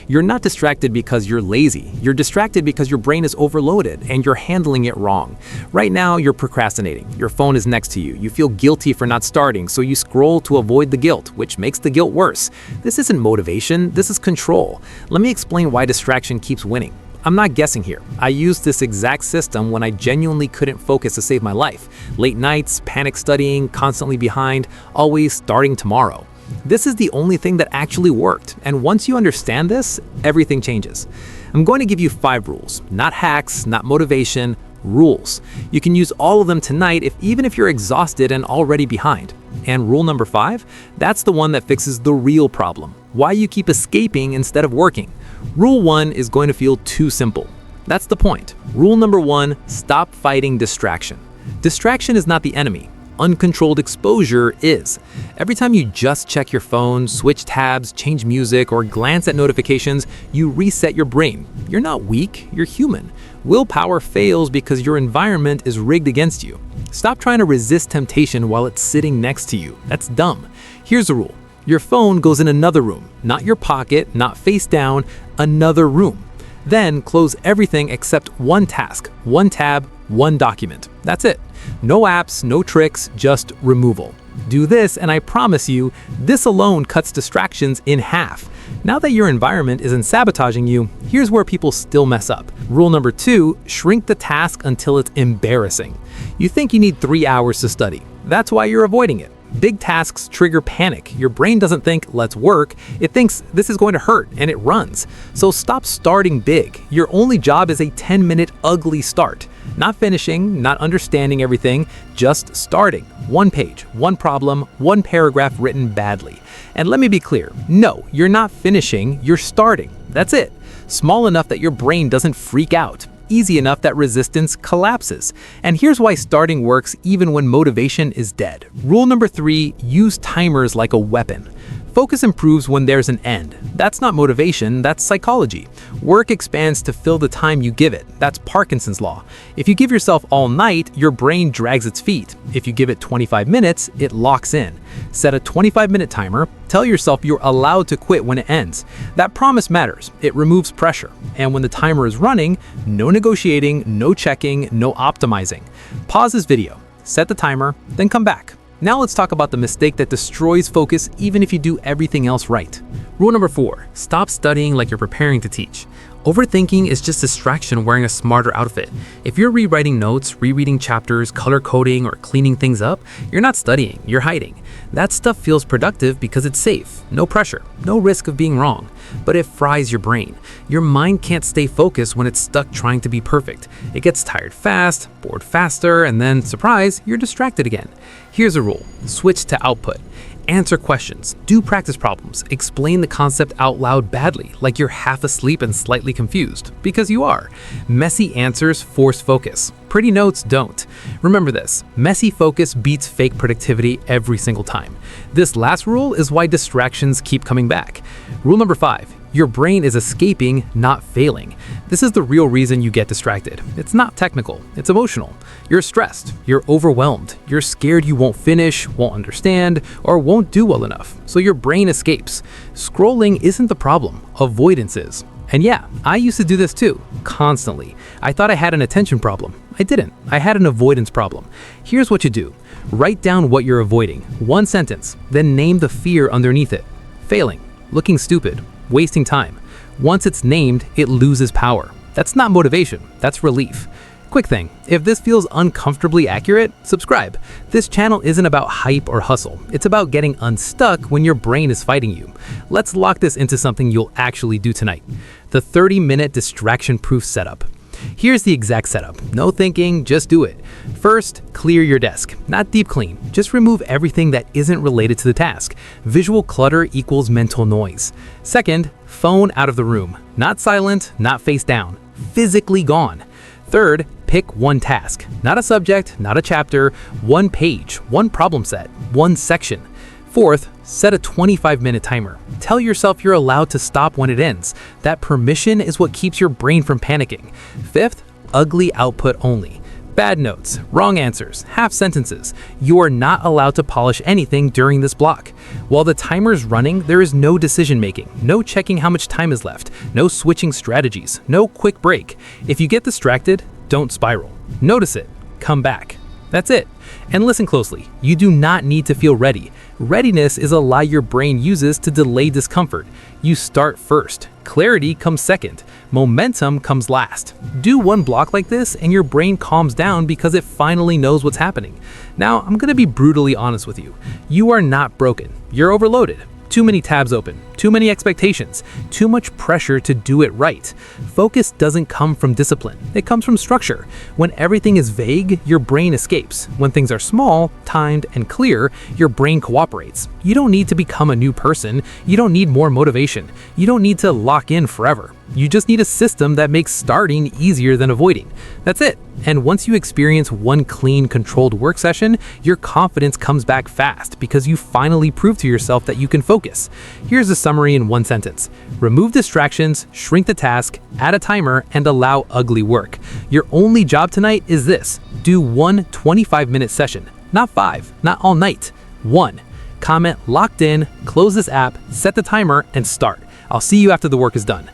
You're not distracted because you're lazy. You're distracted because your brain is overloaded and you're handling it wrong. Right now, you're procrastinating. Your phone is next to you. You feel guilty for not starting, so you scroll to avoid the guilt, which makes the guilt worse. This isn't motivation, this is control. Let me explain why distraction keeps winning. I'm not guessing here. I used this exact system when I genuinely couldn't focus to save my life. Late nights, panic studying, constantly behind, always starting tomorrow. This is the only thing that actually worked, and once you understand this, everything changes. I'm going to give you 5 rules, not hacks, not motivation, rules. You can use all of them tonight even if you're exhausted and already behind. And rule number 5, that's the one that fixes the real problem, why you keep escaping instead of working. Rule 1 is going to feel too simple. That's the point. Rule number 1, stop fighting distraction. Distraction is not the enemy. Uncontrolled exposure is. Every time you just check your phone, switch tabs, change music, or glance at notifications, you reset your brain. You're not weak, you're human. Willpower fails because your environment is rigged against you. Stop trying to resist temptation while it's sitting next to you. That's dumb. Here's the rule. Your phone goes in another room, not your pocket, not face down, another room. Then close everything except one task, one tab, one document. That's it. No apps, no tricks, just removal. Do this and I promise you, this alone cuts distractions in half. Now that your environment isn't sabotaging you, here's where people still mess up. Rule number 2, shrink the task until it's embarrassing. You think you need 3 hours to study. That's why you're avoiding it. Big tasks trigger panic. Your brain doesn't think, let's work. It thinks this is going to hurt, and it runs. So stop starting big. Your only job is a 10-minute ugly start. Not finishing, not understanding everything, just starting. 1 page, 1 problem, 1 paragraph written badly. And let me be clear, no, you're not finishing, you're starting. That's it. Small enough that your brain doesn't freak out. Easy enough that resistance collapses. And here's why starting works even when motivation is dead. Rule number 3, use timers like a weapon. Focus improves when there's an end. That's not motivation, that's psychology. Work expands to fill the time you give it. That's Parkinson's law. If you give yourself all night, your brain drags its feet. If you give it 25 minutes, it locks in. Set a 25-minute timer. Tell yourself you're allowed to quit when it ends. That promise matters. It removes pressure. And when the timer is running, no negotiating, no checking, no optimizing. Pause this video, set the timer, then come back. Now let's talk about the mistake that destroys focus even if you do everything else right. Rule number 4, stop studying like you're preparing to teach. Overthinking is just distraction wearing a smarter outfit. If you're rewriting notes, rereading chapters, color coding, or cleaning things up, you're not studying, you're hiding. That stuff feels productive because it's safe, no pressure, no risk of being wrong. But it fries your brain. Your mind can't stay focused when it's stuck trying to be perfect. It gets tired fast, bored faster, and then, surprise, you're distracted again. Here's a rule, switch to output. Answer questions, do practice problems, explain the concept out loud badly, like you're half asleep and slightly confused, because you are. Messy answers force focus. Pretty notes don't. Remember this, messy focus beats fake productivity every single time. This last rule is why distractions keep coming back. Rule number 5, your brain is escaping, not failing. This is the real reason you get distracted. It's not technical, it's emotional. You're stressed, you're overwhelmed, you're scared you won't finish, won't understand, or won't do well enough, so your brain escapes. Scrolling isn't the problem, avoidance is. And yeah, I used to do this too, constantly. I thought I had an attention problem. I didn't. I had an avoidance problem. Here's what you do. Write down what you're avoiding, 1 sentence, then name the fear underneath it. Failing, looking stupid, wasting time. Once it's named, it loses power. That's not motivation, that's relief. Quick thing, if this feels uncomfortably accurate, subscribe. This channel isn't about hype or hustle. It's about getting unstuck when your brain is fighting you. Let's lock this into something you'll actually do tonight. The 30-minute distraction-proof setup. Here's the exact setup. No thinking, just do it. First, clear your desk. Not deep clean. Just remove everything that isn't related to the task. Visual clutter equals mental noise. Second, phone out of the room. Not silent, not face down. Physically gone. Third, pick 1 task. Not a subject, not a chapter. 1 page, 1 problem set, 1 section. Fourth, set a 25-minute timer. Tell yourself you're allowed to stop when it ends. That permission is what keeps your brain from panicking. Fifth, ugly output only. Bad notes, wrong answers, half sentences. You are not allowed to polish anything during this block. While the timer's running, there is no decision making, no checking how much time is left, no switching strategies, no quick break. If you get distracted, don't spiral. Notice it. Come back. That's it. And listen closely. You do not need to feel ready. Readiness is a lie your brain uses to delay discomfort. You start first. Clarity comes second. Momentum comes last. Do one block like this and your brain calms down because it finally knows what's happening. Now, I'm going to be brutally honest with you. You are not broken. You're overloaded. Too many tabs open, too many expectations, too much pressure to do it right. Focus doesn't come from discipline, it comes from structure. When everything is vague, your brain escapes. When things are small, timed, and clear, your brain cooperates. You don't need to become a new person, you don't need more motivation, you don't need to lock in forever. You just need a system that makes starting easier than avoiding. That's it. And once you experience one clean, controlled work session, your confidence comes back fast because you finally prove to yourself that you can focus. Here's a summary in one sentence. Remove distractions, shrink the task, add a timer, and allow ugly work. Your only job tonight is this. Do one 25-minute session. Not 5, not all night. 1. Comment locked in, close this app, set the timer, and start. I'll see you after the work is done.